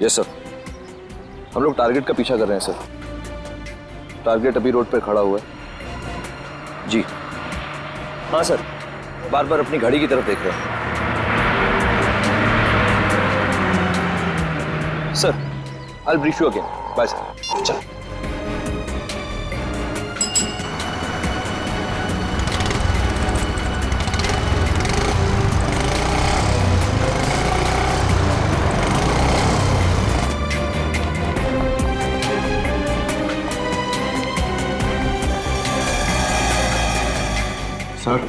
Yes sir, हम लोग target का पीछा कर रहे हैं सर। टारगेट अभी रोड पर खड़ा हुआ है। जी हाँ सर, बार बार अपनी घड़ी की तरफ देख रहे हैं। Sir, I'll brief you again. Bye sir. चल। सर,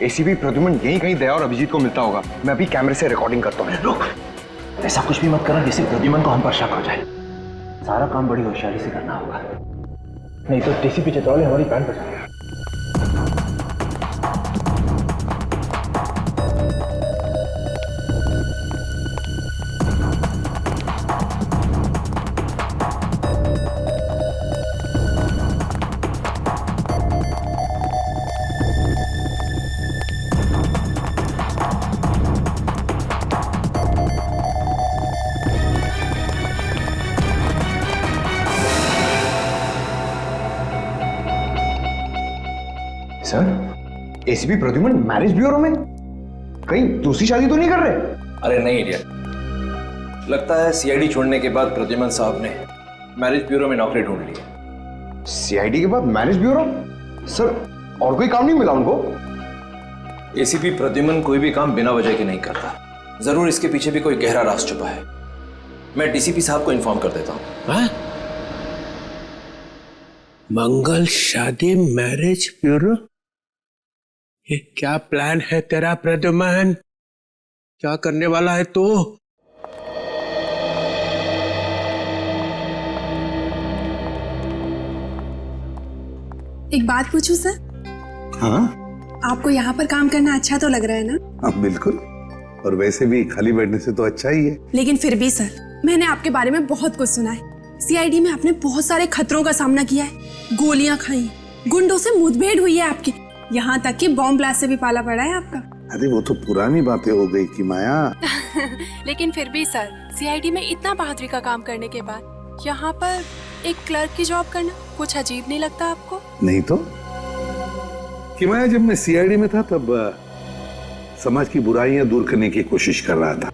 एसीपी प्रद्युमन यहीं कहीं दया और अभिजीत को मिलता होगा। मैं अभी कैमरे से रिकॉर्डिंग करता हूँ। रुक, ऐसा कुछ भी मत करना जिससे प्रद्युमन को हम पर शक हो जाए। सारा काम बड़ी होशियारी से करना होगा, नहीं तो डीसीपी चित्रौली हमारी बैंड बजाएगा। सर, एसीपी प्रद्युमन मैरिज ब्यूरो में? कहीं दूसरी शादी तो नहीं कर रहे? अरे नहीं इडियट, लगता है सीआईडी छोड़ने के बाद प्रद्युमन साहब ने मैरिज ब्यूरो में नौकरी ढूंढ ली है। सीआईडी के बाद मैरिज ब्यूरो? सर, और कोई काम नहीं मिला उनको? एसीपी प्रद्युमन कोई भी काम बिना वजह के नहीं करता। जरूर इसके पीछे भी कोई गहरा राज छुपा है। मैं डीसीपी साहब को इन्फॉर्म कर देता हूँ। मंगल शादी मैरिज ब्यूरो, ये क्या प्लान है तेरा प्रद्युमन? क्या करने वाला है तू? एक बात पूछूं सर? हाँ आपको यहाँ पर काम करना अच्छा तो लग रहा है ना? हाँ बिल्कुल, और वैसे भी खाली बैठने से तो अच्छा ही है। लेकिन फिर भी सर, मैंने आपके बारे में बहुत कुछ सुना है। सीआईडी में आपने बहुत सारे खतरों का सामना किया है, गोलियां खाई, गुंडों से मुठभेड़ हुई है आपकी, यहाँ तक कि बॉम्ब ब्लास्ट से भी पाला पड़ा है आपका। अरे वो तो पुरानी बातें हो गई कि माया। लेकिन फिर भी सर, सीआईडी में इतना बहादुरी का काम करने के बाद यहाँ पर एक क्लर्क की जॉब करना कुछ अजीब नहीं लगता आपको? नहीं तो कि माया, जब मैं सीआईडी में था तब समाज की बुराइयां दूर करने की कोशिश कर रहा था।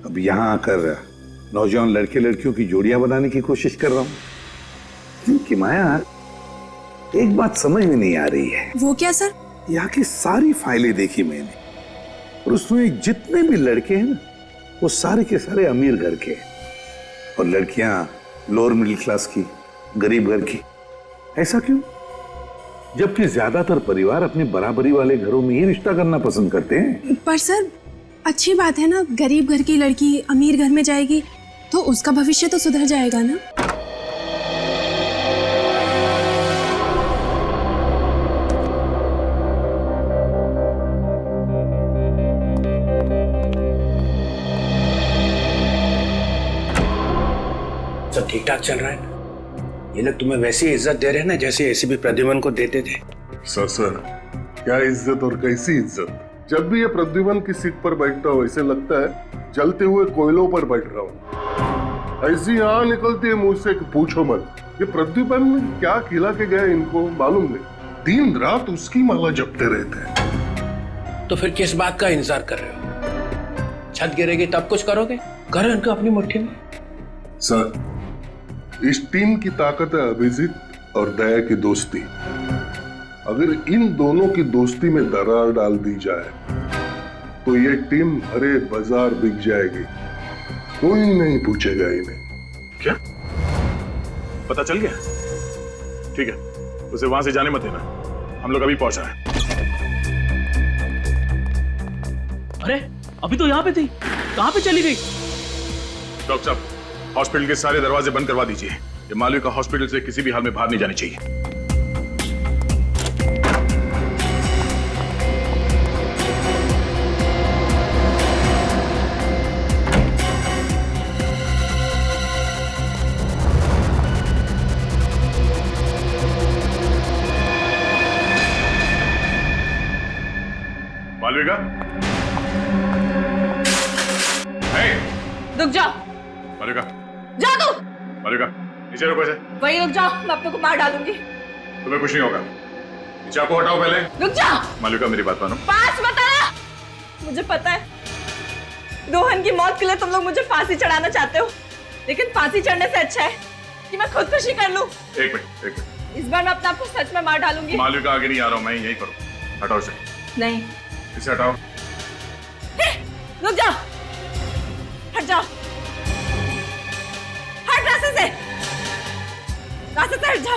अब यहाँ आकर नौजवान लड़के लड़कियों की जोड़ियां बनाने की कोशिश कर रहा हूँ। कि माया, एक बात समझ में नहीं आ रही है। वो क्या सर? यहाँ की सारी फाइलें देखी मैंने, और उसमें जितने भी लड़के हैं ना, वो सारे के सारे अमीर घर के, और लड़कियां लोअर मिडिल क्लास की, गरीब घर की। ऐसा क्यों? जबकि ज्यादातर परिवार अपने बराबरी वाले घरों में ही रिश्ता करना पसंद करते हैं। पर सर, अच्छी बात है ना, गरीब घर की लड़की अमीर घर में जाएगी तो उसका भविष्य तो सुधर जाएगा ना। सब ठीक ठाक चल रहा है ना? ये लोग तुम्हें वैसी इज्जत दे रहे हैं ना जैसे एसीपी प्रद्युमन को देते थे। सर, क्या इज्जत और कैसी इज्जत। जब भी ये प्रद्युमन की सीट पर बैठता हूँ ऐसे लगता है जलते हुए कोयलों पर बैठ रहा हूँ। ऐसी यहाँ निकलती है मुंह से कि पूछो मत। ये प्रद्युमन क्या खिला के गया इनको मालूम नहीं। दिन रात उसकी माला जपते रहते हैं। तो फिर किस बात का इंतजार कर रहे हो? छत गिरेगी तब कुछ करोगे? करो इनको अपनी मुट्ठी में। सर, इस टीम की ताकत है अभिजीत और दया की दोस्ती। अगर इन दोनों की दोस्ती में दरार डाल दी जाए तो ये टीम हरे बाजार बिक जाएगी। कोई नहीं पूछेगा इन्हें। क्या पता चल गया? ठीक है, उसे वहां से जाने मत देना, हम लोग अभी पहुंच रहे हैं। अरे अभी तो यहाँ पे थी, कहाँ पे चली गई? डॉक्टर साहब, हॉस्पिटल के सारे दरवाजे बंद करवा दीजिए। ये मालविका हॉस्पिटल से किसी भी हाल में बाहर नहीं जानी चाहिए। मालविका, रुक जाओ। मालविका, जा तू। मालविका, नीचे रुको ऐसे। वही रुक जाओ, मैं अपने को मार डालूंगी। तुम्हें कुछ नहीं होगा। नीचे आपको हटाओ पहले। रुक जाओ। मालविका मेरी बात मानो। पास मत आना। मुझे पता है रोहन की मौत के लिए तुम लोग मुझे फांसी चढ़ाना चाहते हो, लेकिन फांसी चढ़ने से अच्छा है कि मैं खुदकुशी कर लूं। एक मिनट। इस बार मैं अपने आप को सच में मार डालूंगी। मालविका आगे नहीं आ रहा हूं मैं, यही करो। हटाओ इसे। नहीं। इसे हटाओ। रुक जाओ, हट जाओ, हट रास्ते से हट जाओ।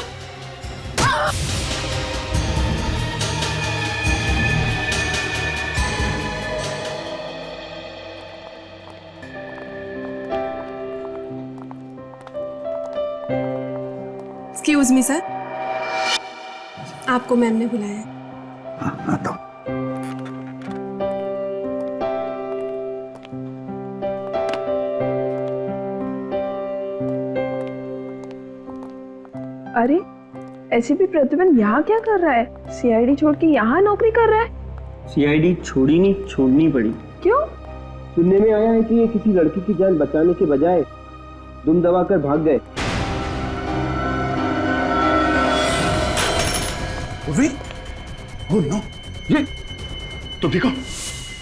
एक्सक्यूज मी सर, आपको मैम ने बुलाया है। आता हूं। अरे एसीपी प्रद्युमन यहाँ क्या कर रहा है? सीआईडी छोड़ के यहाँ नौकरी कर रहा है? सीआईडी छोड़ी नहीं, छोड़नी पड़ी। क्यों? सुनने में आया है कि ये किसी लड़की की जान बचाने के बजाय दुम दबाकर भाग गए। Oh no! ये तुम ठीक हो?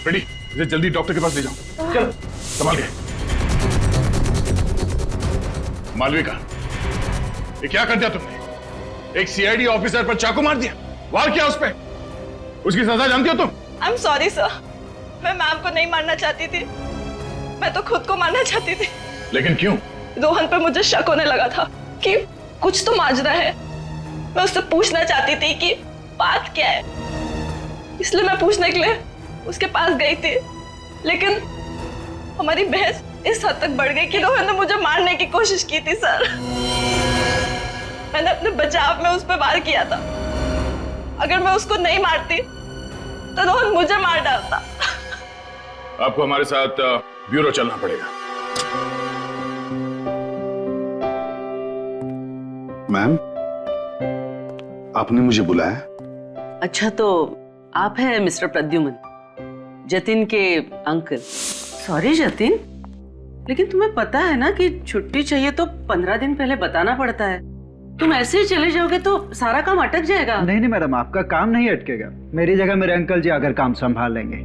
रेडी? इसे जल्दी डॉक्टर के पास ले जाओ। चलो, संभाल के। मालविका, ये क्या कर दिया तुमने? एक सीआईडी ऑफिसर पर चाकू मार दिया, वार किया उस पे। उसकी सजा जानती हो तुम? आई एम सॉरी सर, मैं मैम को नहीं मारना चाहती थी, मैं तो खुद को मारना चाहती थी। लेकिन क्यों? रोहन पर मुझे शक होने लगा था कि कुछ तो माजरा है। मैं उससे पूछना चाहती थी कि बात क्या है, इसलिए मैं पूछने के लिए उसके पास गई थी, लेकिन हमारी बहस इस हद तक बढ़ गई कि रोहन ने मुझे मारने की कोशिश की थी सर। मैंने अपने बचाव में उस पर वार किया था। अगर मैं उसको नहीं मारती तो रोहन मुझे मार डालता। आपको हमारे साथ ब्यूरो चलना पड़ेगा। मैम, आपने मुझे बुलाया? अच्छा, तो आप हैं मिस्टर प्रद्युमन, जतिन के अंकल। सॉरी जतिन, लेकिन तुम्हें पता है ना कि छुट्टी चाहिए तो 15 दिन पहले बताना पड़ता है। तुम ऐसे ही चले जाओगे तो सारा काम अटक जाएगा। नहीं नहीं मैडम, आपका काम नहीं अटकेगा। मेरी जगह मेरे अंकल जी आकर काम संभाल लेंगे।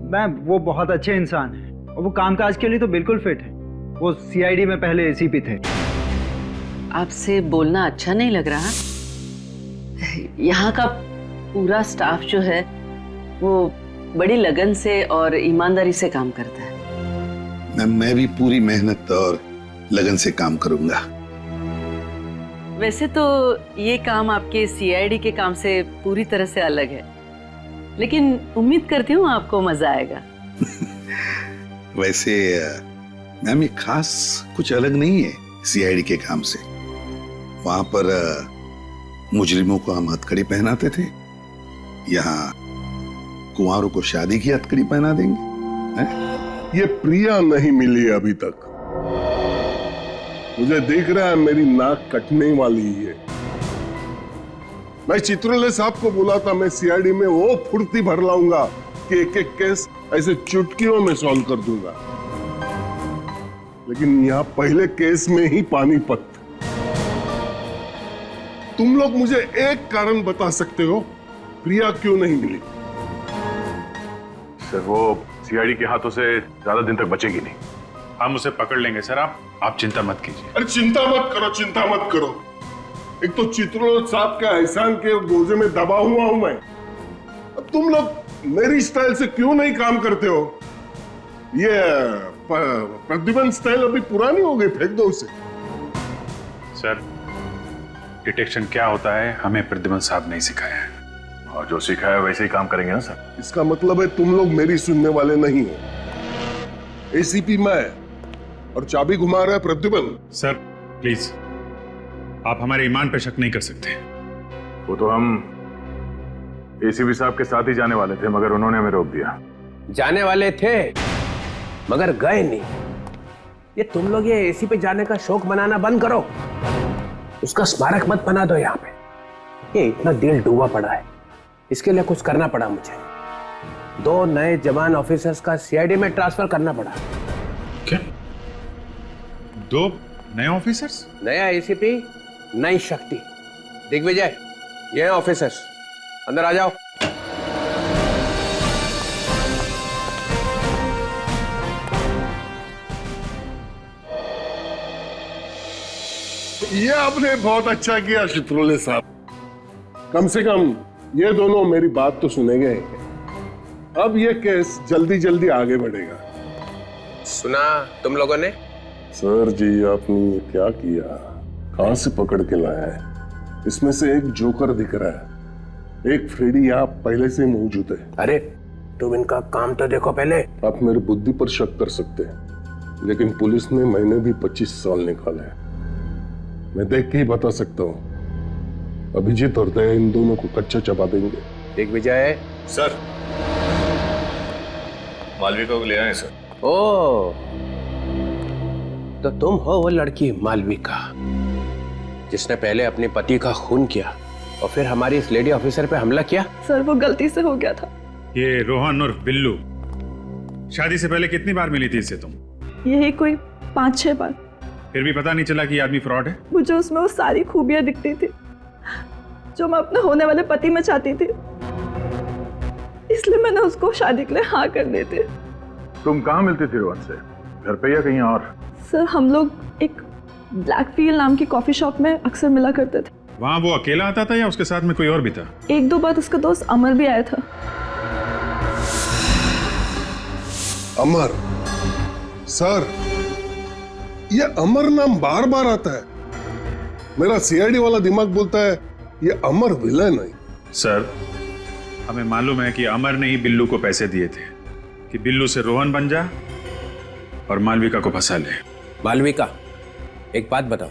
मैम, वो बहुत अच्छे इंसान हैं और वो कामकाज के लिए तो बिल्कुल फिट है। वो सीआईडी में पहले एसीपी थे। आपसे बोलना अच्छा नहीं लग रहा? यहाँ का पूरा स्टाफ जो है वो बड़ी लगन से और ईमानदारी से काम करता है। मैं भी पूरी मेहनत और लगन से काम करूंगा। वैसे तो ये काम आपके सीआईडी के काम से पूरी तरह से अलग है, लेकिन उम्मीद करती हूँ आपको मजा आएगा। वैसे मैम, ये खास कुछ अलग नहीं है सीआईडी के काम से। वहां पर मुजरिमों को हम हथकड़ी पहनाते थे, यहाँ कुंवारों को शादी की हथकड़ी पहना देंगे। है? ये प्रिया नहीं मिली अभी तक। मुझे देख रहा है मेरी नाक कटने वाली है। मैं चित्रले साहब को बोला था मैं सीआईडी में वो फुर्ती भर लाऊंगा कि एक एक केस ऐसे चुटकियों में सॉल्व कर दूंगा, लेकिन यहाँ पहले केस में ही पानीपत। तुम लोग मुझे एक कारण बता सकते हो प्रिया क्यों नहीं मिली? सर, वो सीआईडी के हाथों से ज्यादा दिन तक बचेगी नहीं। हम उसे पकड़ लेंगे सर, आप चिंता मत कीजिए। अरे चिंता मत करो, चिंता मत करो। एक तो चित्रलोक साहब के एहसान के बोझे में दबा हुआ हूं मैं। अब तुम लोग मेरी स्टाइल से क्यों नहीं काम करते हो? ये प्रद्युमन स्टाइल अभी पुरानी हो गई, फेंक दो उसे। सर, डिटेक्शन क्या होता है हमें प्रद्युमन साहब नहीं सिखाया है, और जो सिखाया वैसे ही काम करेंगे ना सर। इसका मतलब है तुम लोग मेरी सुनने वाले नहीं हो। एसीपी मैं और चाबी घुमा रहा है प्रद्युमन। सर प्लीज, आप हमारे ईमान पे शक नहीं कर सकते। वो तो हम एसीपी साहब के साथ ही जाने वाले थे, मगर उन्होंने हमें रोक दिया। जाने वाले थे मगर गए नहीं। ये तुम लोग ये एसी पे जाने का शौक मनाना बंद करो, उसका स्मारक मत बना दो यहाँ पे। ये इतना दिल डूबा पड़ा है, इसके लिए कुछ करना पड़ा मुझे। 2 नए जवान ऑफिसर्स का सीआईडी में ट्रांसफर करना पड़ा। क्या? 2 नए ऑफिसर्स? नया एसीपी, नई शक्ति। दिग्विजय, ये हैं ऑफिसर्स, अंदर आ जाओ। ये आपने बहुत अच्छा किया शित्रोले साहब। कम से कम ये दोनों मेरी बात तो सुनेंगे। अब ये केस जल्दी जल्दी आगे बढ़ेगा। सुना तुम लोगों ने? सर जी, आपने ये क्या किया? कहां से पकड़ के लाया है? इसमें से एक जोकर दिख रहा है, एक फ्रेडी यहाँ पहले से मौजूद है। अरे तुम इनका काम तो देखो पहले। आप मेरी बुद्धि पर शक कर सकते हैं, लेकिन पुलिस ने मैंने भी 25 साल निकाले हैं। मैं देख के ही बता सकता हूँ। अभिजीत और दया इन दोनों को कच्चा चबा देंगे। दिग्विजय। सर, मालविका को ले आए सर। ओ, तो तुम हो वो लड़की मालविका जिसने पहले अपने पति का खून किया और फिर हमारी इस लेडी ऑफिसर पे हमला किया? सर वो गलती से हो गया था। ये रोहन और बिल्लू शादी से पहले कितनी बार मिली थी इससे तुम? यही कोई 5-6 बार। फिर भी पता नहीं चला कि ये आदमी फ्रॉड है? मुझे उसमें वो सारी खूबियां दिखती थी जो मैं अपने होने वाले पति में चाहती थी, इसलिए मैंने उसको शादी के लिए हाँ कर दी थी। तुम कहाँ मिलती थी रोहन से, घर पे या कहीं और? सर हम लोग एक ब्लैकफील्ड नाम की कॉफी शॉप में अक्सर मिला करते थे। वहाँ वो अकेला आता था या उसके साथ में कोई और भी था? 1-2 बार उसका दोस्त अमर भी आया था। अमर? सर, ये अमर नाम बार बार आता है। मेरा सीआईडी वाला दिमाग बोलता है ये अमर विलन है। सर, हमें मालूम है कि अमर ने ही बिल्लू को पैसे दिए थे कि बिल्लू से रोहन बन जा और मालविका को फंसा ले। मालविका, एक बात बताओ,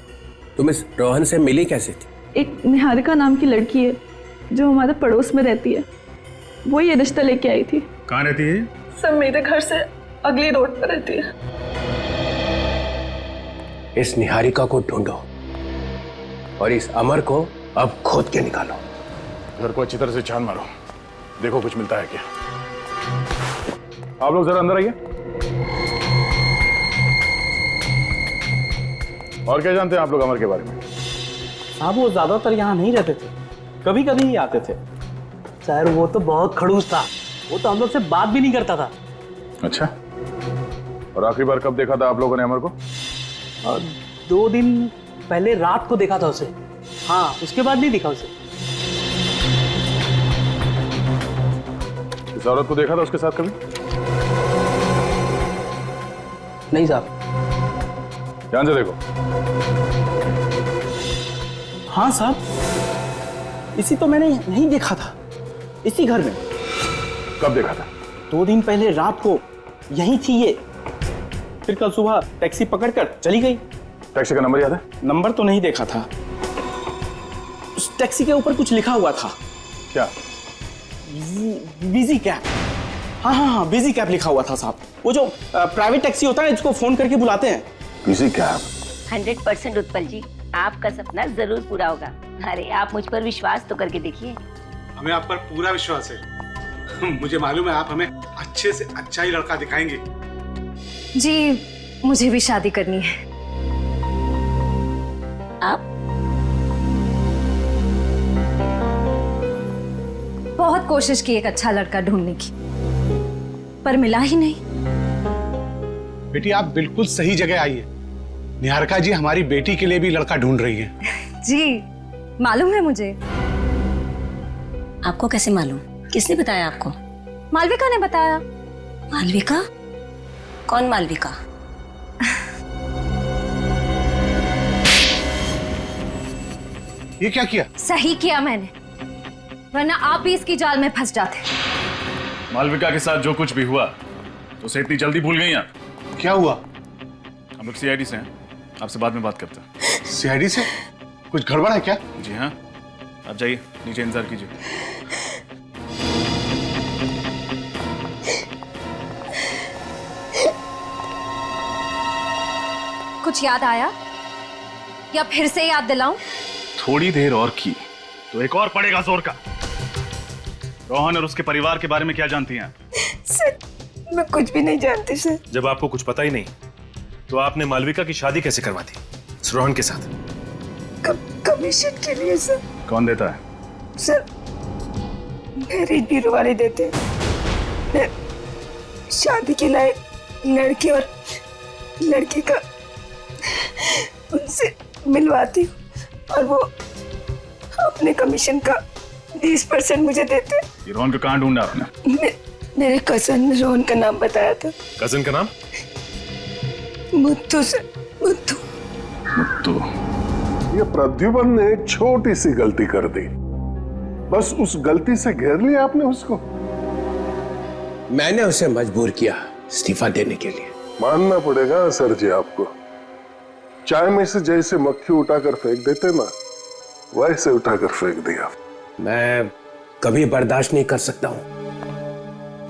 तुम इस रोहन से मिली कैसे थी? एक निहारिका नाम की लड़की है जो हमारे पड़ोस में रहती है, वो ये रिश्ता लेके आई थी। कहाँ रहती है? सर मेरे घर से अगली रोड पर रहती है। इस निहारिका को ढूंढो और इस अमर को अब खोद के निकालो। घर को अच्छी तरह से छान मारो, देखो कुछ मिलता है क्या। आप लोग जरा अंदर आइए। और क्या जानते हैं आप लोग अमर के बारे में? साहब वो ज्यादातर यहाँ नहीं रहते थे, कभी कभी ही आते थे। सर वो तो बहुत खड़ूस था, वो तो हम लोग से बात भी नहीं करता था। अच्छा, और आखिरी बार कब देखा था आप लोगों ने अमर को? 2 दिन पहले रात को देखा था उसे। हाँ, उसके बाद नहीं देखा उसे। इस औरत को देखा था उसके साथ कभी? नहीं साहब। ध्यान से देखो। हाँ साहब, इसी तो मैंने नहीं देखा था, इसी घर में। कब देखा था? 2 दिन पहले रात को यहीं थी ये, फिर कल सुबह टैक्सी पकड़कर चली गई। टैक्सी का नंबर याद है? नंबर तो नहीं देखा था, उस टैक्सी के ऊपर कुछ लिखा हुआ था। क्या? Busy cab. हाँ हाँ हाँ, बिजी कैब लिखा हुआ था साहब। वो जो प्राइवेट टैक्सी होता है जिसको फोन करके बुलाते हैं। Busy cab? 100% उत्पल जी, आपका सपना जरूर पूरा होगा। अरे आप मुझ पर विश्वास तो करके देखिए। हमें आप पर पूरा विश्वास है। मुझे मालूम है आप हमें अच्छे से अच्छा ही लड़का दिखाएंगे। जी, मुझे भी शादी करनी है। आप? बहुत कोशिश की एक अच्छा लड़का ढूंढने की, पर मिला ही नहीं। बेटी आप बिल्कुल सही जगह आई है। निहारिका जी हमारी बेटी के लिए भी लड़का ढूंढ रही है। जी, मालूम है मुझे। आपको कैसे मालूम? किसने बताया आपको? मालविका ने बताया। मालविका? कौन मालविका? ये क्या किया? सही किया मैंने, वरना आप भी इसकी जाल में फंस जाते। मालविका के साथ जो कुछ भी हुआ उसे इतनी जल्दी भूल गई आप? क्या हुआ? हम लोग सीआईडी से हैं, आपसे बाद में बात करते हैं। सीआईडी से? कुछ गड़बड़ है क्या? जी हाँ, आप जाइए, नीचे इंतजार कीजिए। कुछ याद आया या फिर से याद दिलाऊं? थोड़ी देर और की तो एक और पड़ेगा जोर का। रोहन और उसके परिवार के बारे में क्या जानती हैं आप? सर, मैं कुछ भी नहीं जानती सर। जब आपको कुछ पता ही नहीं तो आपने मालविका की शादी कैसे करवा दी रोहन के साथ? कमीशन के लिए सर। कौन देता है? सर मैरिज ब्यूरो वाले देते हैं। मैं शादी के लायक लड़के और लड़की का उनसे मिलवाती हूँ और वो अपने कमीशन का 20% मुझे देते हैं। ये रोहन को कहाँ ढूंढा आपने? मेरे कजन ने रोहन का नाम बताया था। कजन का नाम? मुत्तू सर, मुत्तू। मुत्तू। ये प्रद्युमन ने एक छोटी सी गलती कर दी, बस उस गलती से घेर लिया आपने उसको। मैंने उसे मजबूर किया इस्तीफा देने के लिए। मानना पड़ेगा सर जी आपको, चाय में से जैसे मक्खी उठाकर फेंक देते ना, वैसे उठाकर फेंक दिया। मैं कभी बर्दाश्त नहीं कर सकता हूं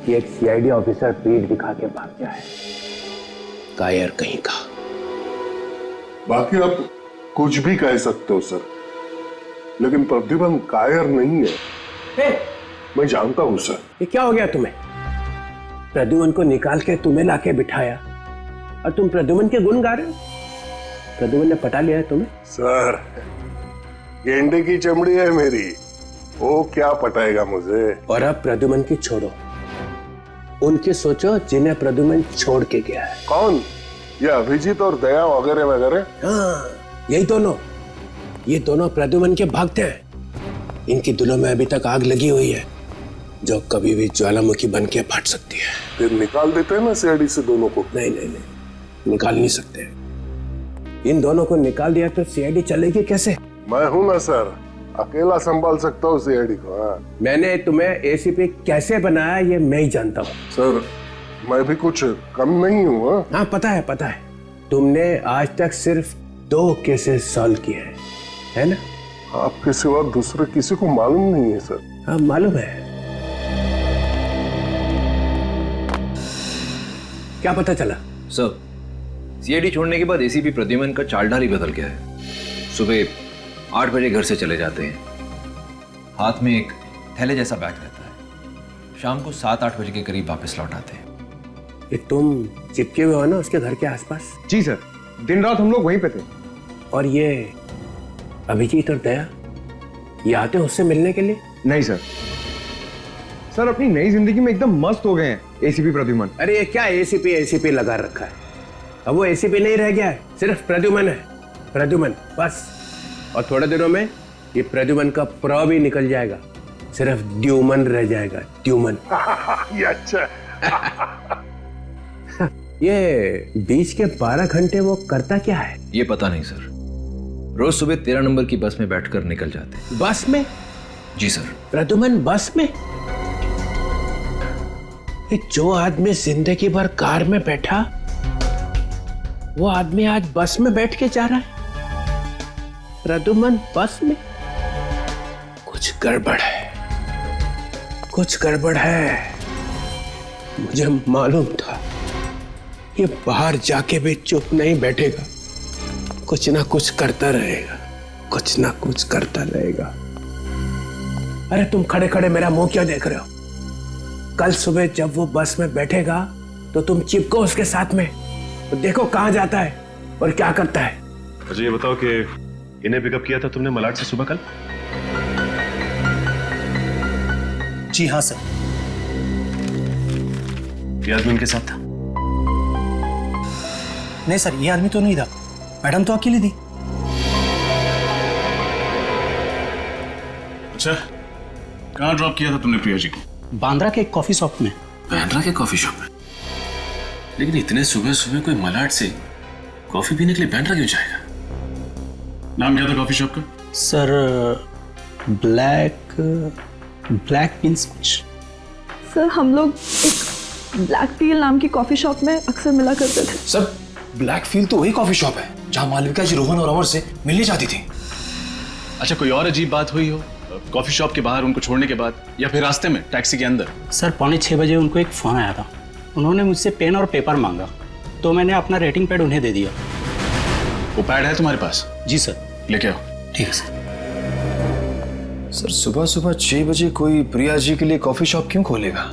कि एक सीआईडी ऑफिसर पीठ दिखा के भाग जाए। कायर कहीं का। बाकी आप कुछ भी कह सकते हो सर, लेकिन प्रद्युमन कायर नहीं है। मैं जानता हूं सर। ये क्या हो गया तुम्हें? प्रद्युमन को निकाल के तुम्हें लाके बिठाया और तुम प्रद्युमन के गुण गा रहे हो? प्रद्युमन ने पटा लिया है तुम्हें? सर गेंडे की चमड़ी है मेरी, वो क्या पटाएगा मुझे। और अब प्रद्युमन की छोड़ो, उनकी सोचो जिन्हें प्रद्युमन छोड़ के गया है। कौन? ये अभिजीत और दया वगैरह वगैरह? हाँ, यही दोनों। ये दोनों प्रद्युमन के भक्त हैं। इनकी दिलों में अभी तक आग लगी हुई है जो कभी भी ज्वालामुखी बन के फट सकती है। फिर निकाल देते हैं ना सीआईडी से दोनों को। नहीं नहीं नहीं, निकाल नहीं सकते। इन दोनों को निकाल दिया तो सीआईडी चलेगी कैसे? मैं हूं ना सर, अकेला संभाल सकता हूँ सीआईडी को। हाँ। मैंने तुम्हें एसीपी कैसे बनाया ये मैं ही जानता हूँ। सर मैं भी कुछ कम नहीं हूँ। हाँ पता है पता है। तुमने आज तक सिर्फ 2 केसेस सॉल्व किए हैं, है ना? आपके सिवा दूसरे किसी को मालूम नहीं है सर। हाँ मालूम है। क्या पता चला? सर सीआईडी छोड़ने के बाद एसीपी प्रद्युमन का चालढाल ही बदल गया है। सुबह 8 बजे घर से चले जाते हैं, हाथ में एक थैले जैसा बैग रहता है। शाम को 7-8 बजे के करीब वापस लौट आते हैं। ये तुम चिपके हुए हो ना उसके घर के आसपास? जी सर, दिन रात हम लोग वहीं पे थे। और ये अभिजीत और दया, ये आते हैं उससे मिलने के लिए? नहीं सर, सर अपनी नई जिंदगी में एकदम मस्त हो गए हैं एसीपी प्रद्युमन। अरे ये क्या एसीपी लगा रखा है? अब वो एसीपी नहीं रह गया है, सिर्फ प्रद्युमन है। प्रद्युमन बस। और थोड़े दिनों में ये प्रद्युमन का प्र भी निकल जाएगा, सिर्फ द्युमन रह जाएगा। द्युमन। ये अच्छा। ये बीच के 12 घंटे वो करता क्या है? ये पता नहीं सर। रोज सुबह 13 नंबर की बस में बैठकर निकल जाते हैं। बस में? जी सर। प्रद्युमन बस में? ये जो आदमी जिंदगी भर कार में बैठा, वो आदमी आज बस में बैठ के जा रहा है। प्रद्युमन बस में? कुछ गड़बड़ है, कुछ गड़बड़ है। मुझे मालूम था ये बाहर जाके भी चुप नहीं बैठेगा, कुछ ना कुछ करता रहेगा, कुछ ना कुछ करता रहेगा। अरे तुम खड़े खड़े मेरा मुंह क्यों देख रहे हो? कल सुबह जब वो बस में बैठेगा तो तुम चिपको उसके साथ में, तो देखो कहां जाता है और क्या करता है। मुझे ये बताओ कि इन्हें पिकअप किया था तुमने मलाड से सुबह कल? जी हाँ सर। ये आदमी उनके साथ था? नहीं सर, ये आदमी तो नहीं था, मैडम तो अकेली थी। अच्छा, कहाँ ड्रॉप किया था तुमने प्रिया जी को? बांद्रा के एक कॉफी शॉप में। बांद्रा के कॉफी शॉप में? लेकिन इतने सुबह सुबह कोई मलाड से कॉफी पीने के लिए बांद्रा क्यों जाएगा? नाम क्या था कॉफी शॉप का? सर ब्लैक बीन्स कुछ। सर हम लोग एक ब्लैक फील नाम की कॉफी शॉप में अक्सर मिला करते थे। सर ब्लैक फील तो वही कॉफी शॉप है जहां मालविका जी रोहन और अमर से मिलने जाती थी। अच्छा, कोई और अजीब बात हुई हो कॉफी शॉप के बाहर उनको छोड़ने के बाद, या फिर रास्ते में टैक्सी के अंदर? सर 5:45 बजे उनको एक फ़ोन आया था। उन्होंने मुझसे पेन और पेपर मांगा तो मैंने अपना रेटिंग पैड उन्हें दे दिया। वो पैड है तुम्हारे पास? जी सर। लेके आओ। ठीक है सर। सर सुबह सुबह 6 बजे कोई प्रिया जी के लिए कॉफी शॉप क्यों खोलेगा?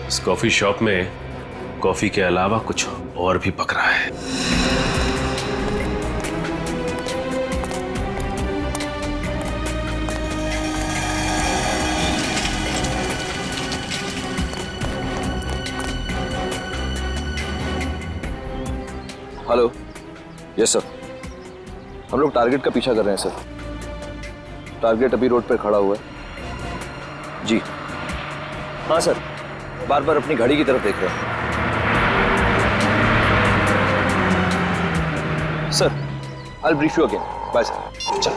इस कॉफी शॉप में कॉफी के अलावा कुछ और भी पक रहा है। Hello, yes sir. हम लोग टारगेट का पीछा कर रहे हैं सर। टारगेट अभी रोड पर खड़ा हुआ है। जी हाँ सर, बार बार अपनी घड़ी की तरफ देख रहे हैं। Sir, I will brief you again. Bye sir. चल।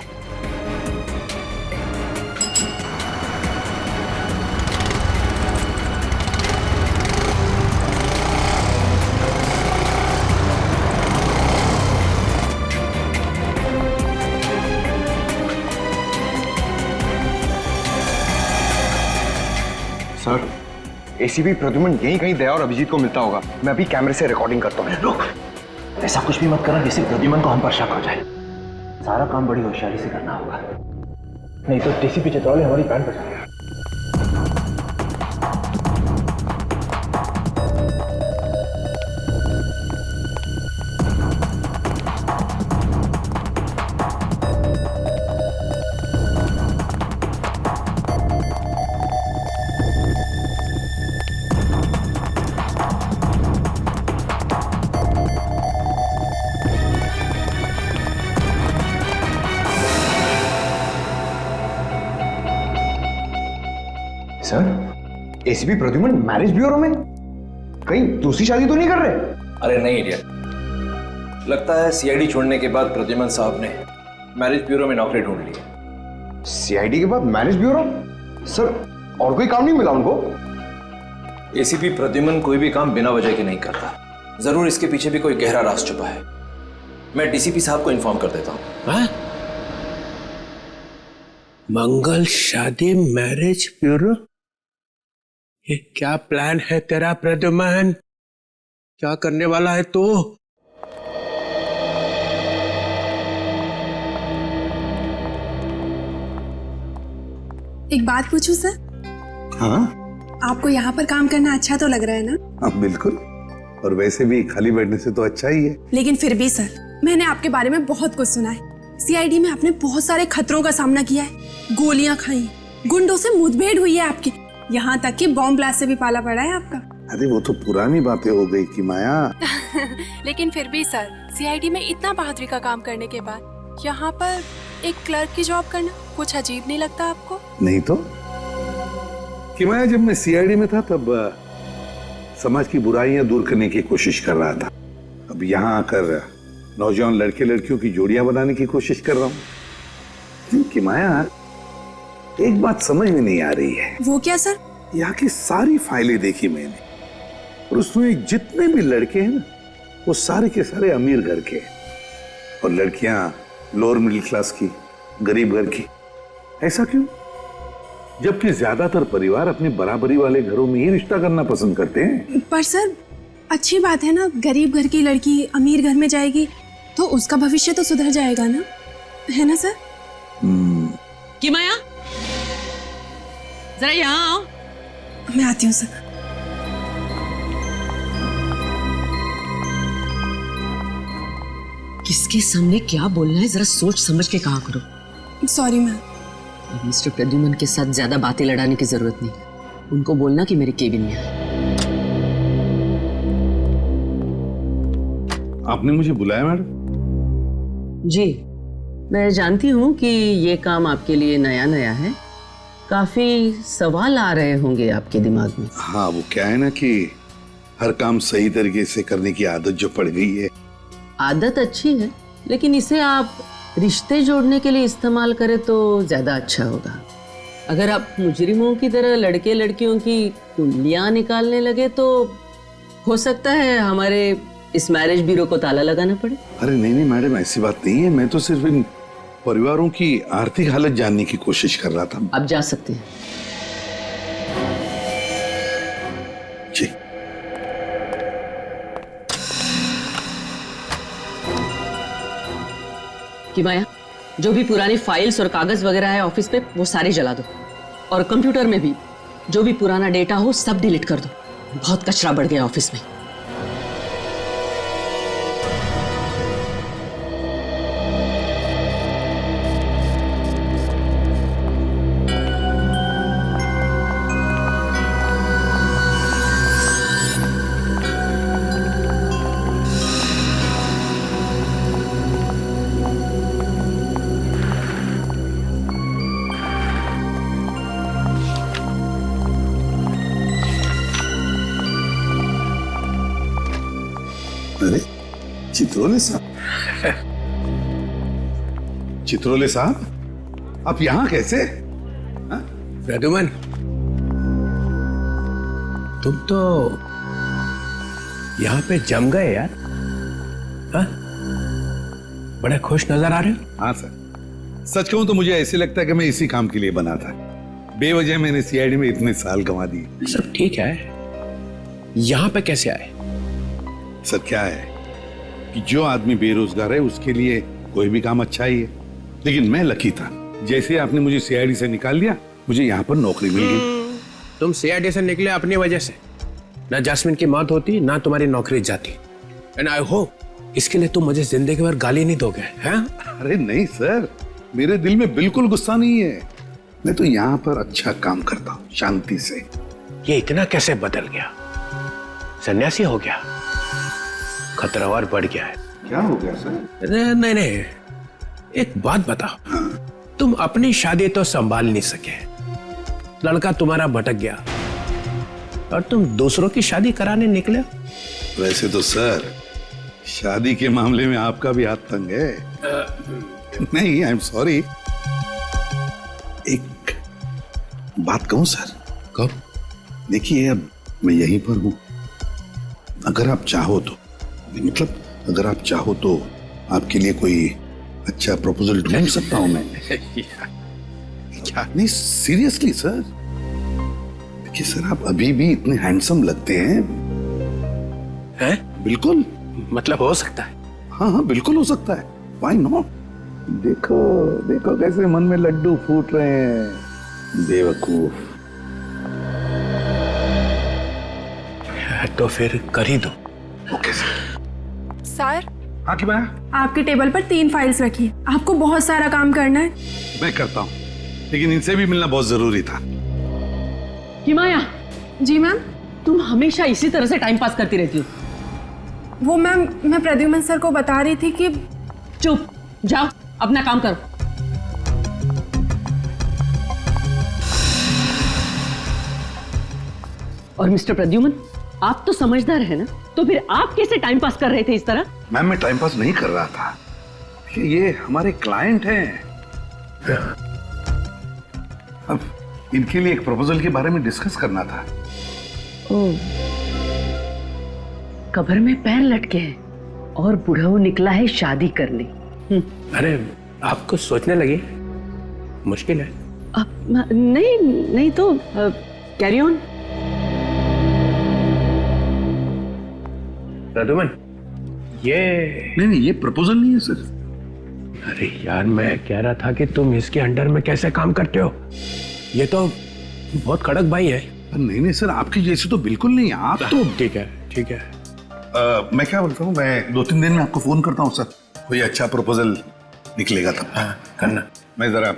सर, एसीपी प्रद्युमन यहीं कहीं दया और अभिजीत को मिलता होगा। मैं अभी कैमरे से रिकॉर्डिंग करता हूँ। रुक, ऐसा कुछ भी मत करना जिससे प्रद्युमन को हम पर शक हो जाए। सारा काम बड़ी होशियारी से करना होगा, नहीं तो डीसीपी चित्रौले हमारी बैंड बजा देगा। Sir, ACP Pradyuman marriage bureau में? कहीं दूसरी शादी तो नहीं कर रहे? अरे नहीं इडियट, लगता है सीआईडी छोड़ने के बाद प्रद्युमन साहब ने मैरिज ब्यूरो में नौकरी ढूंढ ली है। सीआईडी के बाद मैरिज ब्यूरो? सर, और कोई काम नहीं मिला उनको? एसीपी प्रद्युमन कोई भी काम बिना वजह के नहीं करता। जरूर इसके पीछे भी कोई गहरा राज छुपा है। मैं डीसीपी साहब को इन्फॉर्म कर देता हूँ। मंगल शादी मैरिज ब्यूरो? ये क्या प्लान है तेरा प्रद्युमन? क्या करने वाला है तू? एक बात पूछूं सर? हाँ आपको यहाँ पर काम करना अच्छा तो लग रहा है ना? हाँ बिल्कुल, और वैसे भी खाली बैठने से तो अच्छा ही है। लेकिन फिर भी सर, मैंने आपके बारे में बहुत कुछ सुना है। सीआईडी में आपने बहुत सारे खतरों का सामना किया है, गोलियां खाई, गुंडों से मुठभेड़ हुई है आपकी, यहाँ तक कि बॉम्ब ब्लास्ट से भी पाला पड़ा है आपका। अरे वो तो पुरानी बातें हो गई कि माया। लेकिन फिर भी सर, सीआईडी में इतना बहादुरी का काम करने के बाद यहाँ पर एक क्लर्क की जॉब करना कुछ अजीब नहीं लगता आपको? नहीं तो कि माया, जब मैं सीआईडी में था तब समाज की बुराइयां दूर करने की कोशिश कर रहा था। अब यहाँ आकर नौजवान लड़के लड़कियों की जोड़ियां बनाने की कोशिश कर रहा हूँ। कि माया, एक बात समझ में नहीं आ रही है। वो क्या सर? यहाँ की सारी फाइलें देखी मैंने, और उसमें जितने भी लड़के हैं ना, वो सारे के सारे अमीर घर के, और लड़कियां लोअर मिडिल क्लास की, गरीब घर की। ऐसा क्यों? जबकि ज्यादातर परिवार अपने बराबरी वाले घरों में ही रिश्ता करना पसंद करते हैं। पर सर, अच्छी बात है ना, गरीब घर की लड़की अमीर घर में जाएगी तो उसका भविष्य तो सुधर जाएगा ना, है ना सर? कि माया, जरा यहाँ आओ। मैं आती हूँ सर। किसके सामने क्या बोलना है जरा सोच समझ के कहा करो। Sorry ma'am. मिस्टर प्रद्युमन के साथ ज्यादा बातें लड़ाने की जरूरत नहीं। उनको बोलना कि मेरे केबिन में है। आपने मुझे बुलाया मैडम? जी, मैं जानती हूँ कि ये काम आपके लिए नया नया है, काफी सवाल आ रहे होंगे आपके दिमाग में। हाँ, वो क्या है ना कि हर काम सही तरीके से करने की आदत जो पड़ गई है। आदत अच्छी है, लेकिन इसे आप रिश्ते जोड़ने के लिए इस्तेमाल करें तो ज्यादा अच्छा होगा। अगर आप मुजरिमों की तरह लड़के लड़कियों की कुंडलियां निकालने लगे तो हो सकता है हमारे इस मैरिज ब्यूरो को ताला लगाना पड़े। अरे नहीं नहीं मैडम, ऐसी बात नहीं है। मैं तो सिर्फ इन परिवारों की आर्थिक हालत जानने की कोशिश कर रहा था। आप जा सकते हैं। जी। कि माया, जो भी पुरानी फाइल्स और कागज वगैरह है ऑफिस पे वो सारे जला दो, और कंप्यूटर में भी जो भी पुराना डेटा हो सब डिलीट कर दो। बहुत कचरा बढ़ गया ऑफिस में। चित्रोले साहब? चित्रोले साहब, आप यहां कैसे? प्रद्युमन, तुम तो यहां पे जम गए यार। हाँ? बड़े खुश नजर आ रहे हो। हाँ सर, सच कहूं तो मुझे ऐसे लगता है कि मैं इसी काम के लिए बना था। बेवजह मैंने सीआईडी में इतने साल गंवा दिए। सब ठीक है, यहां पे कैसे आए? सर क्या है कि जो आदमी बेरोजगार है उसके लिए कोई भी काम अच्छा ही है, लेकिन मैं लकी था। जैसे आपने मुझे सीआईडी से निकाल दिया, मुझे यहाँ पर नौकरी मिल गई। तुम सीआईडी से निकले अपनी वजह से। ना जैस्मिन की मौत होती, ना तुम्हारी नौकरी जाती। एंड आई होप इसके लिए तुम मुझे जिंदगी भर गाली नहीं दोगे, हैं? अरे नहीं सर, मेरे दिल में बिल्कुल गुस्सा नहीं है। मैं तो यहाँ पर अच्छा काम करता हूँ, शांति से। ये इतना कैसे बदल गया? सन्यासी हो गया? खतरा और बढ़ गया है। क्या हो गया सर? नहीं नहीं, एक बात बताओ। तुम अपनी शादी तो संभाल नहीं सके, लड़का तुम्हारा भटक गया और तुम दूसरों की शादी कराने निकले। वैसे तो सर, शादी के मामले में आपका भी हाथ तंग है। नहीं, आई एम सॉरी। एक बात कहूं सर? कहो। देखिए, अब मैं यहीं पर हूं। अगर आप चाहो तो, मतलब अगर आप चाहो तो आपके लिए कोई अच्छा प्रपोजल ढूंढ सकता हूं मैं। क्या? नहीं, सीरियसली सर। देखिए सर, आप अभी भी इतने हैंडसम लगते हैं। हैं? बिल्कुल। मतलब हो सकता है? हाँ हाँ, बिल्कुल हो सकता है। Why not? देखो देखो कैसे मन में लड्डू फूट रहे हैं, बेवकूफ। तो फिर कर ही दो। Okay sir. सर, हाँ की बात? आपकी टेबल पर 3 फाइल्स रखी है, आपको बहुत सारा काम करना है। मैं करता हूँ, लेकिन इनसे भी मिलना बहुत जरूरी था। हिमाया। जी मैम। तुम हमेशा इसी तरह से टाइम पास करती रहती हो। वो मैम, मैं प्रद्युमन सर को बता रही थी कि। चुप, जाओ अपना काम करो। और मिस्टर प्रद्युमन, आप तो समझदार है ना, तो फिर आप कैसे टाइम पास कर रहे थे इस तरह? मैम, मैं टाइम पास नहीं कर रहा था। ये हमारे क्लाइंट हैं। अब इनके लिए एक प्रपोजल के बारे में डिस्कस करना था। ओह, कब्र में पैर लटके हैं और बुढ़ऊ निकला है शादी करने। अरे आपको सोचने लगी, मुश्किल है। नहीं नहीं तो कैरी ऑन। प्रद्युमन, ये नहीं, ये प्रपोजल नहीं है सर। अरे यार, मैं कह रहा था कि तुम इसके अंडर में कैसे काम करते हो? ये तो बहुत कड़क भाई है। नहीं नहीं सर, आपकी जैसी तो बिल्कुल नहीं। आप तो ठीक है, ठीक है। मैं क्या बोलता हूँ, मैं 2-3 दिन में आपको फोन करता हूँ सर। कोई अच्छा प्रपोजल निकलेगा तब। हाँ, करना। मैं जरा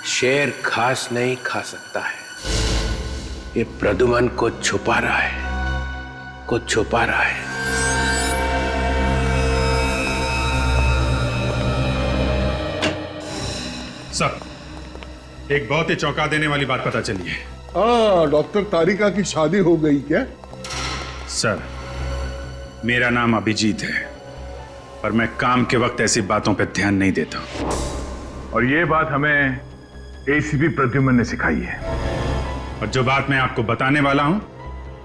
शेर घास नहीं खा सकता है, ये प्रद्युमन को छुपा रहा है, को छुपा रहा है। सर, एक बहुत ही चौंका देने वाली बात पता चली है। हाँ, डॉक्टर तारिका की शादी हो गई क्या? सर, मेरा नाम अभिजीत है, पर मैं काम के वक्त ऐसी बातों पर ध्यान नहीं देता। और ये बात हमें एसीपी प्रद्युमन ने सिखाई है। और जो बात मैं आपको बताने वाला हूं,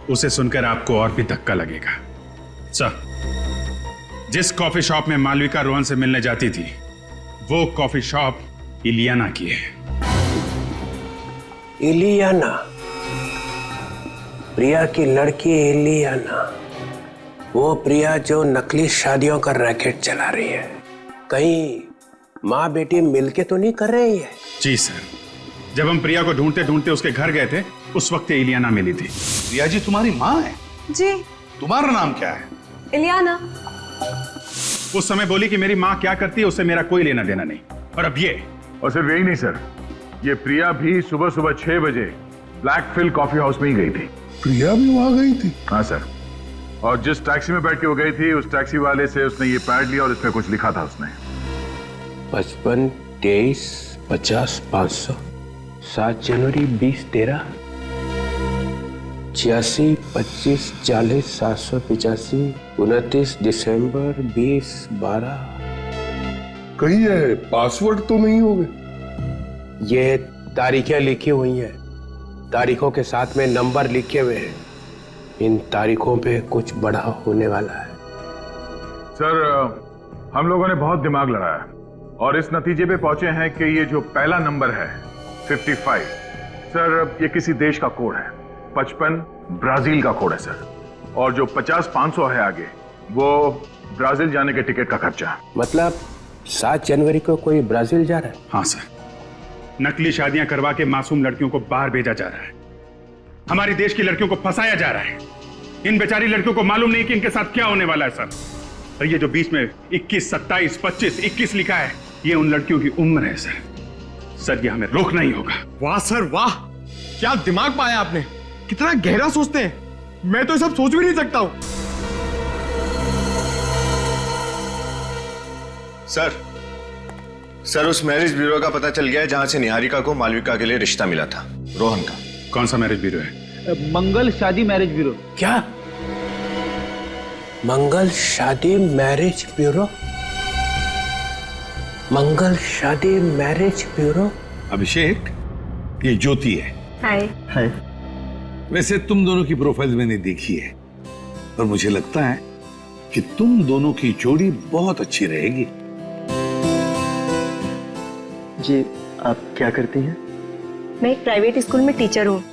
उसे सुनकर आपको और भी धक्का लगेगा। सर, जिस कॉफी शॉप में मालविका रोहन से मिलने जाती थी, वो कॉफी शॉप इलियाना की है। इलियाना? प्रिया की लड़की इलियाना? वो प्रिया जो नकली शादियों का रैकेट चला रही है, कहीं माँ बेटी मिलके तो नहीं कर रही है? जी सर, जब हम प्रिया को ढूंढते ढूंढते उसके घर गए थे, उस वक्त इलियाना मिली थी। प्रिया जी तुम्हारी माँ है? जी। तुम्हारा नाम क्या है? इलियाना। उस समय बोली कि मेरी माँ क्या करती है उससे मेरा कोई लेना देना नहीं। और अब ये। और सिर्फ यही नहीं सर, ये प्रिया भी सुबह सुबह 6 बजे ब्लैक फिल कॉफी हाउस में ही गई थी। प्रिया भी वहां गई थी? हाँ सर, और जिस टैक्सी में बैठ के वो गई थी, उस टैक्सी वाले से उसने ये पैड लिया और इसमें कुछ लिखा था उसने। 55 23 50 500 7 जनवरी 20 13 86 25 40 785 29 दिसंबर 20 12। कहीं है पासवर्ड तो नहीं होगे? ये तारीखें लिखी हुई हैं, तारीखों के साथ में नंबर लिखे हुए हैं। इन तारीखों पे कुछ बड़ा होने वाला है। सर हम लोगों ने बहुत दिमाग लड़ाया और इस नतीजे पे पहुंचे हैं कि ये जो पहला नंबर है 55, सर ये किसी देश का कोड है। 55 ब्राजील का कोड है सर, और जो 50 500 है आगे वो ब्राजील जाने के टिकट का खर्चा। मतलब 7 जनवरी को कोई ब्राजील जा रहा है? हाँ सर, नकली शादियां करवा के मासूम लड़कियों को बाहर भेजा जा रहा है। हमारे देश की लड़कियों को फंसाया जा रहा है। इन बेचारी लड़कियों को मालूम नहीं कि इनके साथ क्या होने वाला है सर। और ये जो बीच में 21 27 25 21 लिखा है, ये उन लड़कियों की उम्र है सर। सर ये हमें रोकना ही होगा। वाह सर वाह, क्या दिमाग पाया आपने, कितना गहरा सोचते हैं। मैं तो ये सब सोच भी नहीं सकता हूं। सर उस मैरिज ब्यूरो का पता चल गया है जहां से निहारिका को मालविका के लिए रिश्ता मिला था, रोहन का। कौन सा मैरिज ब्यूरो है? मंगल शादी मैरिज ब्यूरो। क्या? मंगल शादी मैरिज ब्यूरो? मंगल शादी मैरिज ब्यूरो? अभिषेक, ये ज्योति है। हाय। हाय। वैसे तुम दोनों की प्रोफाइल मैंने देखी है और मुझे लगता है कि तुम दोनों की जोड़ी बहुत अच्छी रहेगी। जी आप क्या करती हैं? मैं एक प्राइवेट स्कूल में टीचर हूँ।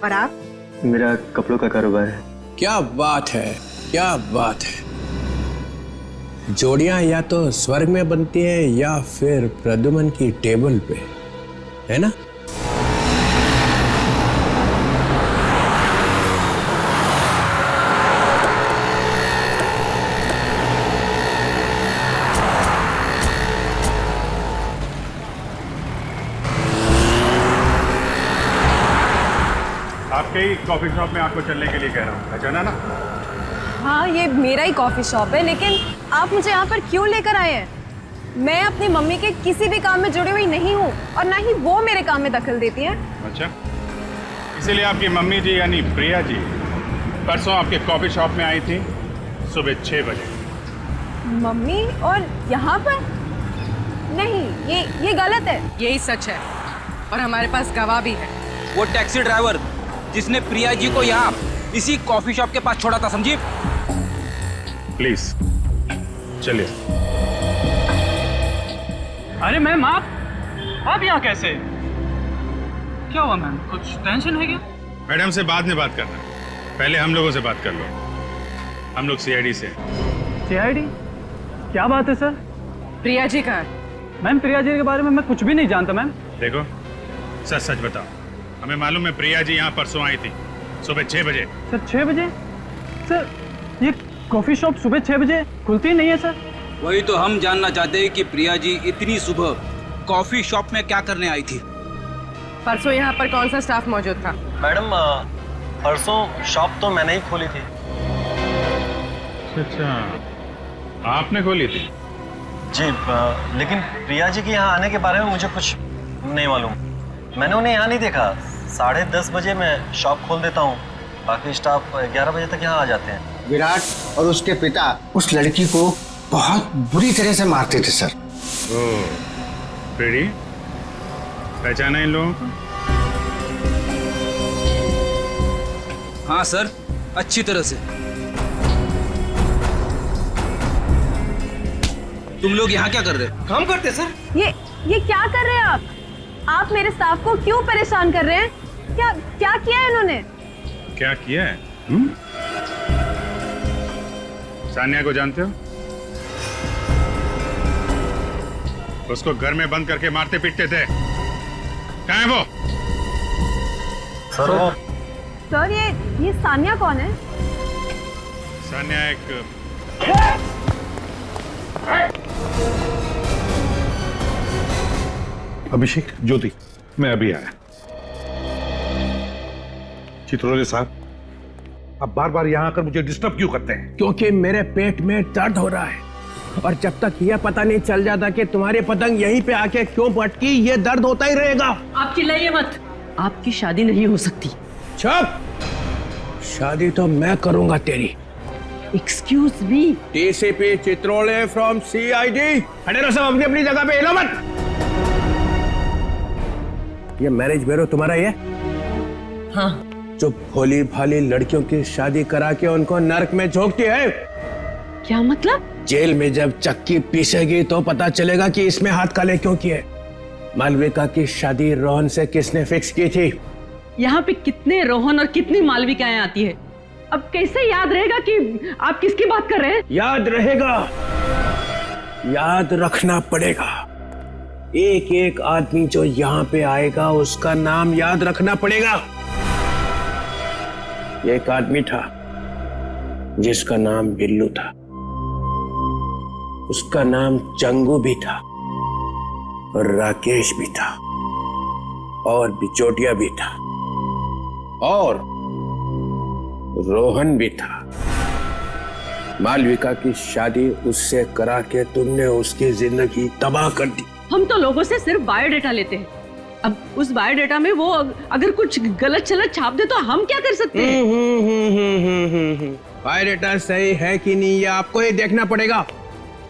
और आप? मेरा कपड़ों का कारोबार है। क्या बात है, क्या बात है। जोड़ियां या तो स्वर्ग में बनती हैं या फिर प्रद्युमन की टेबल पे, है ना? आपके ही कॉफी शॉप में आपको चलने के लिए कह रहा हूँ, पहचाना ना? हाँ ये मेरा ही कॉफी शॉप है, लेकिन आप मुझे यहाँ पर क्यों लेकर आए हैं? मैं अपनी मम्मी के किसी भी काम में जुड़ी हुई नहीं हूँ और ना ही वो मेरे काम में दखल देती है। अच्छा, इसीलिए आपकी मम्मी जी यानी प्रिया जी परसों आपके कॉफी शॉप में आई थी सुबह 6 बजे। मम्मी? और यहाँ पर? नहीं, ये गलत है। यही सच है और हमारे पास गवाह भी है। वो टैक्सी ड्राइवर जिसने प्रिया जी को यहाँ इसी कॉफी शॉप के पास छोड़ा था, समझी? प्लीज चलिए। अरे मैम आप यहाँ कैसे? क्या हुआ मैम, कुछ टेंशन है क्या? मैडम से बाद में बात करना, पहले हम लोगों से बात कर लो। हम लोग सीआईडी से। सीआईडी? क्या बात है सर? प्रिया जी कहाँ? मैम प्रिया जी के बारे में मैं कुछ भी नहीं जानता मैम। देखो सच सच बताओ, हमें मालूम है प्रिया जी यहाँ परसों आई थी सुबह 6 बजे। सर 6 बजे? सर ये कॉफी शॉप सुबह 6 बजे खुलती नहीं है सर। वही तो हम जानना चाहते हैं कि प्रिया जी इतनी सुबह कॉफी शॉप में क्या करने आई थी? परसों यहाँ पर कौन सा स्टाफ मौजूद था? मैडम परसों शॉप तो मैंने ही खोली थी। अच्छा, आपने खोली थी? जी लेकिन प्रिया जी के यहाँ आने के बारे में मुझे कुछ नहीं मालूम। मैंने उन्हें यहाँ नहीं देखा। 10:30 बजे मैं शॉप खोल देता हूँ, बाकी स्टाफ 11 बजे तक यहाँ आ जाते हैं। विराट और उसके पिता उस लड़की को बहुत बुरी तरह से मारते थे सर। ओह, प्रीति, पहचाना इन लोगों को? हाँ सर, अच्छी तरह से। तुम लोग यहाँ क्या कर रहे हो? काम करते सर। ये क्या कर रहे हैं आप? आप मेरे स्टाफ को क्यों परेशान कर रहे हैं? क्या किया है इन्होंने? क्या किया है? सान्या को जानते हो? उसको घर में बंद करके मारते पीटते थे। कहाँ है वो? सर ये सान्या कौन है? सान्या एक अभिषेक, ज्योति, मैं अभी आया। चित्रोले साहब, आप बार बार यहाँ आकर मुझे डिस्टर्ब क्यों करते हैं? क्योंकि मेरे पेट में दर्द हो रहा है। और जब तक यह पता नहीं चल जाता कि तुम्हारी पतंग यहीं पे आके क्यों पटकी, ये दर्द होता ही रहेगा। आप चिल्लाइए मत, आपकी शादी नहीं हो सकती। चुप, शादी तो मैं करूंगा तेरी। Excuse me, DCP Chitrole from CID. खड़े रहो सब अपनी अपनी जगह पे, हिलो मत। ये मैरिज ब्यूरो तुम्हारा ही है? हाँ। जो भोली भाली लड़कियों की शादी करा के उनको नर्क में झोंकती है। क्या मतलब? जेल में जब चक्की पीसेगी तो पता चलेगा कि इसमें हाथ काले क्यों किए। मालविका की शादी रोहन से किसने फिक्स की थी? यहाँ पे कितने रोहन और कितनी मालविकाएं आती है, अब कैसे याद रहेगा कि आप किसकी बात कर रहे हैं? याद रहेगा, याद रखना पड़ेगा। एक एक आदमी जो यहाँ पे आएगा उसका नाम याद रखना पड़ेगा। एक आदमी था जिसका नाम बिल्लू था, उसका नाम चंगू भी था, और राकेश भी था, और बिचौटिया भी था, और रोहन भी था। मालविका की शादी उससे करा के तुमने उसकी जिंदगी तबाह कर दी। हम तो लोगों से सिर्फ बायोडेटा लेते हैं, अब उस बायोडेटा में वो अगर कुछ गलत चलत छाप दे तो हम क्या कर सकते हैं? बायोडेटा सही है कि नहीं ये आपको ही देखना पड़ेगा,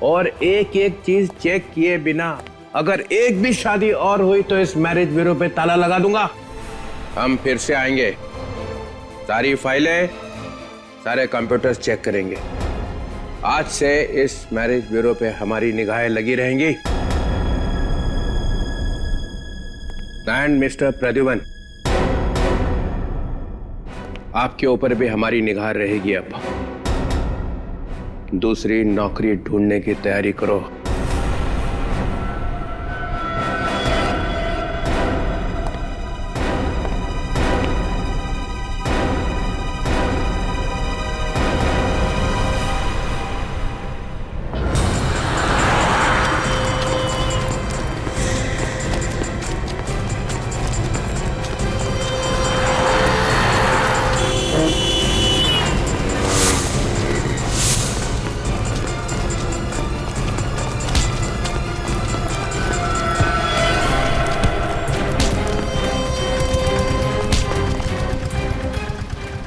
और एक एक चीज चेक किए बिना अगर एक भी शादी और हुई तो इस मैरिज ब्यूरो पे ताला लगा दूंगा। हम फिर से आएंगे, सारी फाइलें, सारे कंप्यूटर्स चेक करेंगे। आज से इस मैरिज ब्यूरो पे हमारी निगाहें लगी रहेंगी। एंड मिस्टर प्रद्युमन, आपके ऊपर भी हमारी निगाह रहेगी। अब दूसरी नौकरी ढूंढने की तैयारी करो।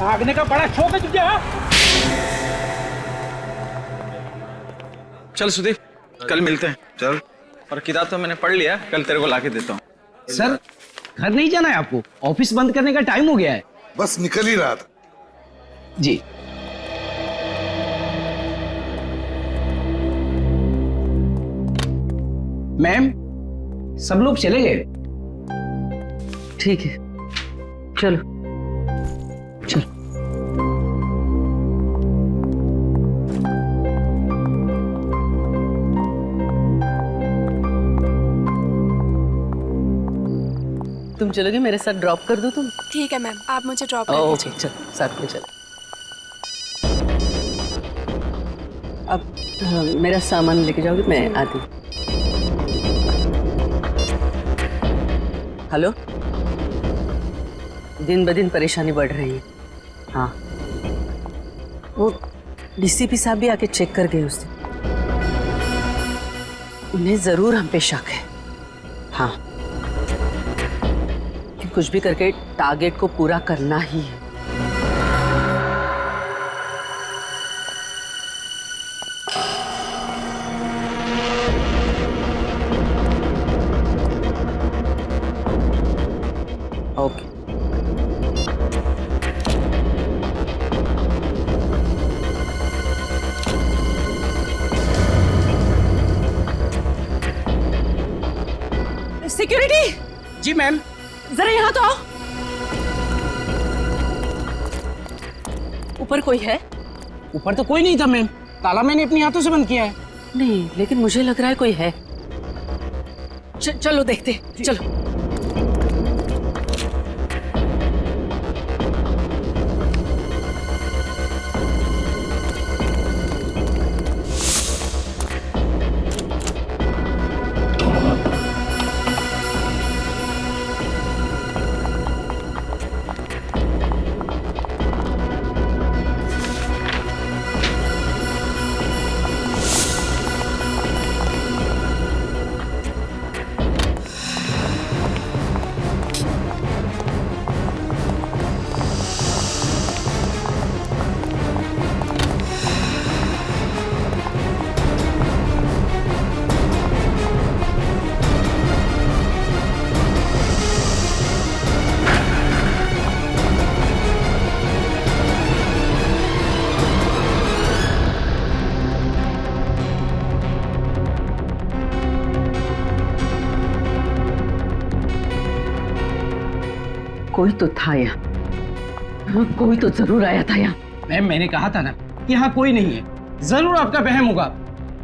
भागने का बड़ा शौक है तुझे? चल सुदीप, कल मिलते हैं। चल। और किताब तो मैंने पढ़ लिया, कल तेरे को लाके देता हूँ। सर, घर नहीं जाना है आपको? ऑफिस बंद करने का टाइम हो गया है। बस निकल ही रहा था। जी। मैम, सब लोग चले गए। ठीक है, चलो चलो। तुम चलोगे मेरे साथ? ड्रॉप कर दो तुम? ठीक है मैम, आप मुझे ड्रॉप कर ओके, दीजिए। चलो साथ में चलो। अब मेरा सामान लेके जाओगे? मैं आती हूँ। हेलो, दिन ब दिन परेशानी बढ़ रही है। हाँ, वो डीसीपी साहब भी आके चेक कर गए उस दिन। उन्हें जरूर हम पे शक है। हाँ, कुछ भी करके टारगेट को पूरा करना ही है। ओके। सिक्योरिटी जी मैम। जरा यहाँ तो आओ। ऊपर कोई है? ऊपर तो कोई नहीं था मैम, ताला मैंने अपने हाथों से बंद किया है। नहीं, लेकिन मुझे लग रहा है कोई है। चलो देखते, चलो। कोई तो था यहाँ, कोई तो जरूर आया था यहाँ। मैम मैंने कहा था ना कि यहाँ कोई नहीं है, जरूर आपका वहम होगा।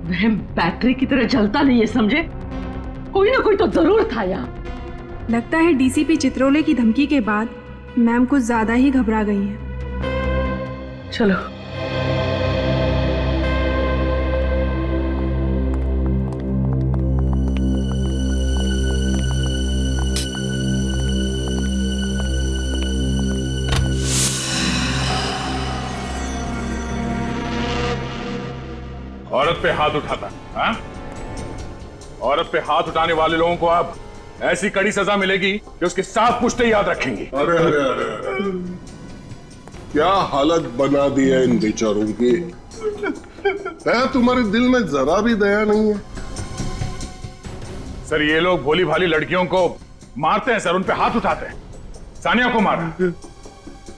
वहम बैटरी की तरह जलता नहीं है, समझे? कोई ना कोई तो जरूर था यहाँ। लगता है डीसीपी चित्रोले की धमकी के बाद मैम कुछ ज्यादा ही घबरा गई हैं। चलो। औरत पे हाथ उठाता, हाँ? औरत पे हाथ उठाने वाले लोगों को अब ऐसी कड़ी सजा मिलेगी कि उसके साथ पुश्ते याद रखेंगे। अरे अरे अरे अरे, क्या हालत बना दी है इन बेचारों की। दया तुम्हारे दिल में जरा भी दया नहीं है। सर ये लोग भोली भाली लड़कियों को मारते हैं सर, उन पे हाथ उठाते हैं। सानिया को मारा,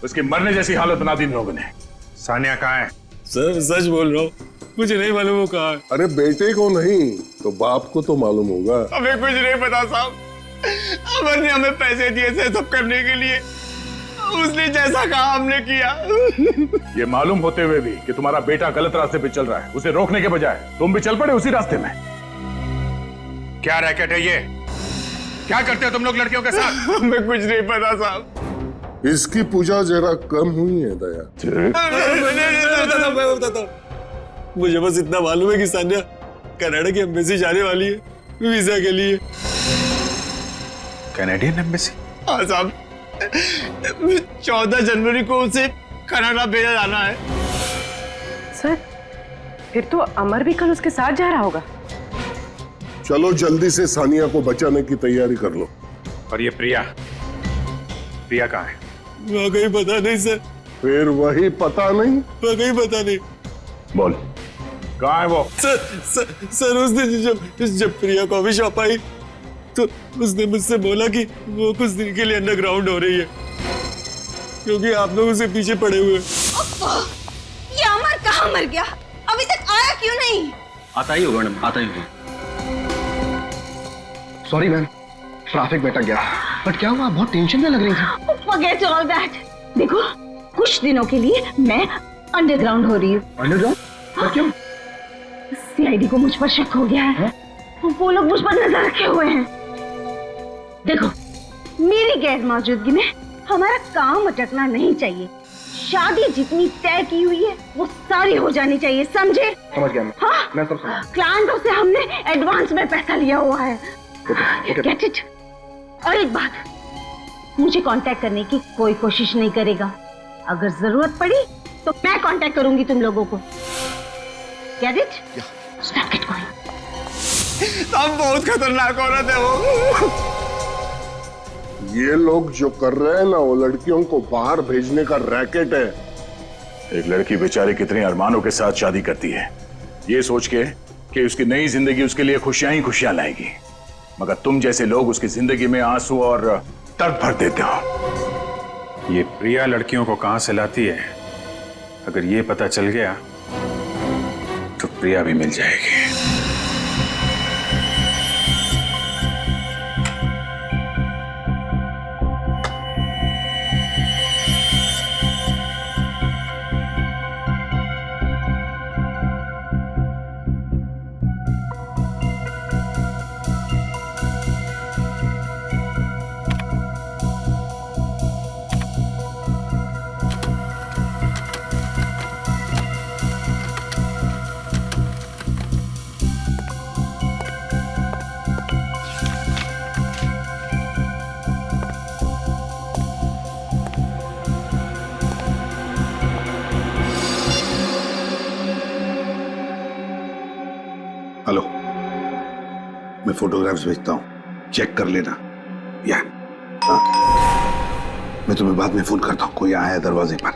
उसकी मरने जैसी हालत बना दी इन लोगों ने। सानिया कहाँ है? सर सच बोल रहा हूँ, मुझे नहीं मालूम वो कहाँ है। अरे बेटे को नहीं तो बाप को तो मालूम होगा। हमें कुछ नहीं पता साहब, अमर ने हमें पैसे दिए थे सब करने के लिए, उसने जैसा कहा हमने किया। ये मालूम होते हुए भी कि तुम्हारा बेटा गलत रास्ते पे चल रहा है, उसे रोकने के बजाय तुम भी चल पड़े उसी रास्ते में। क्या रैकेट है ये? क्या करते हो तुम लोग लड़कियों के साथ? हमें कुछ नहीं पता साहब। इसकी पूजा जरा कम हुई है दया। मैं बताता हूँ, मुझे बस इतना मालूम है कि सानिया कनाडा की एम्बेसी जाने वाली है वीजा के लिए। Canadian embassy? हाँ साहब, 14 जनवरी को उसे कनाडा भेजा जाना है। सर फिर तो अमर भी कल उसके साथ जा रहा होगा। चलो जल्दी से सानिया को बचाने की तैयारी कर लो। और ये प्रिया, प्रिया कहाँ है? वाकई पता नहीं सर। फिर वही पता नहीं? वाकई पता नहीं। बोल कहाँ है वो? सर उस दिन जब प्रिया कॉफी शॉप आई तो उसने मुझसे बोला कि वो कुछ दिन के लिए अंडरग्राउंड हो रही है क्योंकि आप लोग उसे पीछे पड़े हुए। ये अमर कहाँ मर गया? अभी तक आया क्यों नहीं? आता ही होगा मैडम, आता ही होगा। सॉरी मैम, ट्रैफिक में अटक गया। बट क्या हुआ? बहुत टेंशन में लग रही थी। Forget all that. देखो कुछ दिनों के लिए मैं अंडरग्राउंड हो रही हूँ। अंडरग्राउंड? पर क्यों? सीआईडी को मुझ पर शक हो गया है। वो लोग मुझ पर नजर रखे हुए हैं। देखो मेरी गैर मौजूदगी में हमारा काम अटकना नहीं चाहिए। शादी जितनी तय की हुई है वो सारी हो जानी चाहिए, समझे? समझ गया मैं। हाँ? मैं सब समझ। क्लाइंटों से हमने एडवांस में पैसा लिया हुआ है। Get it? और एक बात, मुझे कांटेक्ट करने की कोई कोशिश नहीं करेगा। अगर जरूरत पड़ी तो मैं कांटेक्ट करूंगी तुम लोगों को। Get it? Stop it going. अब बहुत खतरनाक औरत है वो। ये लोग जो कर रहे हैं ना वो लड़कियों को बाहर भेजने का रैकेट है। एक लड़की बेचारी कितने अरमानों के साथ शादी करती है, ये सोच के कि उसकी नई जिंदगी उसके लिए खुशियां ही खुशियां लाएगी, मगर तुम जैसे लोग उसकी जिंदगी में आंसू और दर्द भर देते हो। ये प्रिया लड़कियों को कहां से लाती है, अगर ये पता चल गया तो प्रिया भी मिल जाएगी। हेलो, मैं फोटोग्राफ्स भेजता हूँ, चेक कर लेना। या हाँ, मैं तुम्हें बाद में फोन करता हूँ, कोई आया है दरवाजे पर।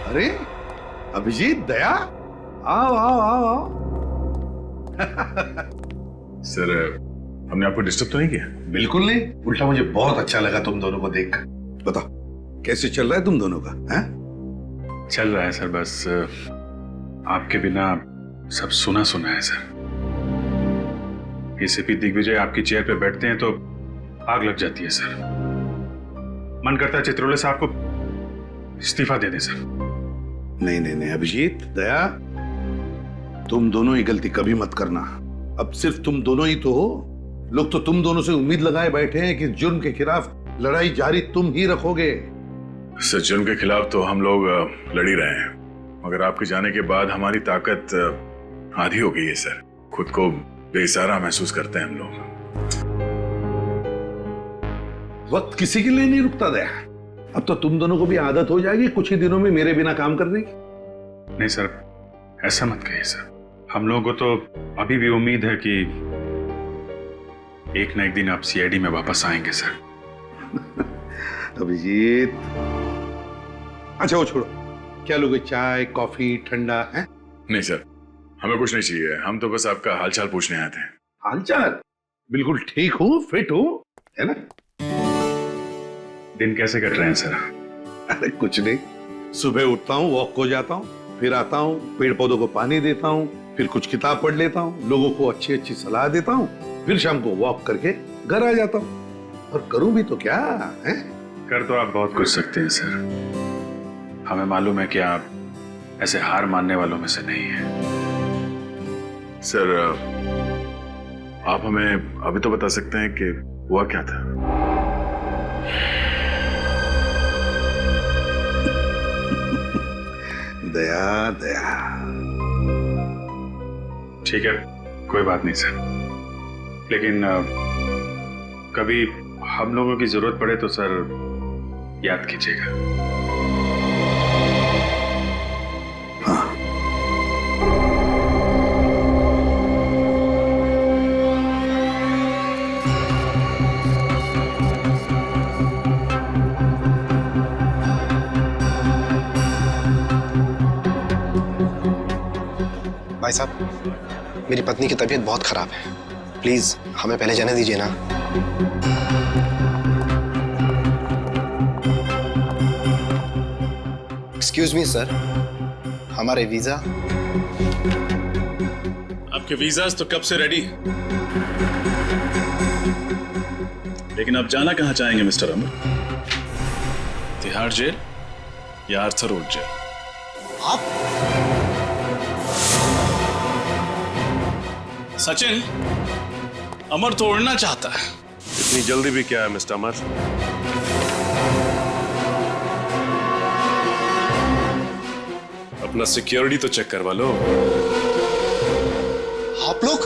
अरे अभिजीत, दया, आओ आओ आओ आओ। सर हमने आपको डिस्टर्ब तो नहीं किया? बिल्कुल नहीं, उल्टा मुझे बहुत अच्छा लगा तुम दोनों को देखकर। बताओ कैसे चल रहा है तुम दोनों का? हैं? चल रहा है सर, बस आपके बिना सब सुना सुना है सर। एसीपी दिग्विजय आपकी चेयर पे बैठते हैं तो आग लग जाती है सर। मन करता है चित्रोले साहब को इस्तीफा दे दें सर। नहीं नहीं नहीं अभिजीत, दया, तुम दोनों ही गलती कभी मत करना। अब सिर्फ तुम दोनों ही तो हो। लोग तो तुम दोनों से उम्मीद लगाए बैठे हैं कि जुर्म के खिलाफ लड़ाई जारी तुम ही रखोगे। सर, जुर्म के खिलाफ तो हम लोग लड़ ही रहे हैं, मगर आपके जाने के बाद हमारी ताकत आधी हो गई है सर। खुद को बेसहारा महसूस करते हैं हम लोग। वक्त किसी के लिए नहीं रुकता दया। अब तो तुम दोनों को भी आदत हो जाएगी कुछ ही दिनों में मेरे बिना काम करने की। नहीं सर, ऐसा मत कहिए सर। हम लोगों को तो अभी भी उम्मीद है कि एक न एक दिन आप सीआईडी में वापस आएंगे सर। अभिजीत, अच्छा वो छोड़ो, क्या लोगे? चाय, कॉफी, ठंडा है? नहीं सर, हमें कुछ नहीं चाहिए। हम तो बस आपका हालचाल पूछने आए थे। हालचाल? बिल्कुल ठीक हो, फिट हो, है ना? दिन कैसे कट रहे हैं सर? अरे कुछ नहीं, सुबह उठता हूँ, वॉक को जाता हूँ, फिर आता हूँ, पेड़ पौधों को पानी देता हूँ, फिर कुछ किताब पढ़ लेता हूँ, लोगों को अच्छी अच्छी सलाह देता हूँ, फिर शाम को वॉक करके घर आ जाता हूँ। और करूँ भी तो क्या है? कर तो आप बहुत कुछ सकते हैं सर। हमें मालूम है कि आप ऐसे हार मानने वालों में से नहीं हैं। सर, आप हमें अभी तो बता सकते हैं कि हुआ क्या था? दया दया। ठीक है, कोई बात नहीं सर, लेकिन कभी हम लोगों की जरूरत पड़े तो सर याद कीजिएगा। हाँ। भाई साहब, मेरी पत्नी की तबीयत बहुत खराब है, प्लीज हमें पहले जाने दीजिए ना। एक्सक्यूज मी सर, हमारे वीजा। आपके वीजास तो कब से रेडी है, लेकिन आप जाना कहां चाहेंगे मिस्टर अमर? तिहाड़ जेल या आर्थर रोड जेल? आप सचिन, अमर तो उड़ना चाहता है। इतनी जल्दी भी क्या है मिस्टर अमर? अपना सिक्योरिटी तो चेक करवा लो। आप लोग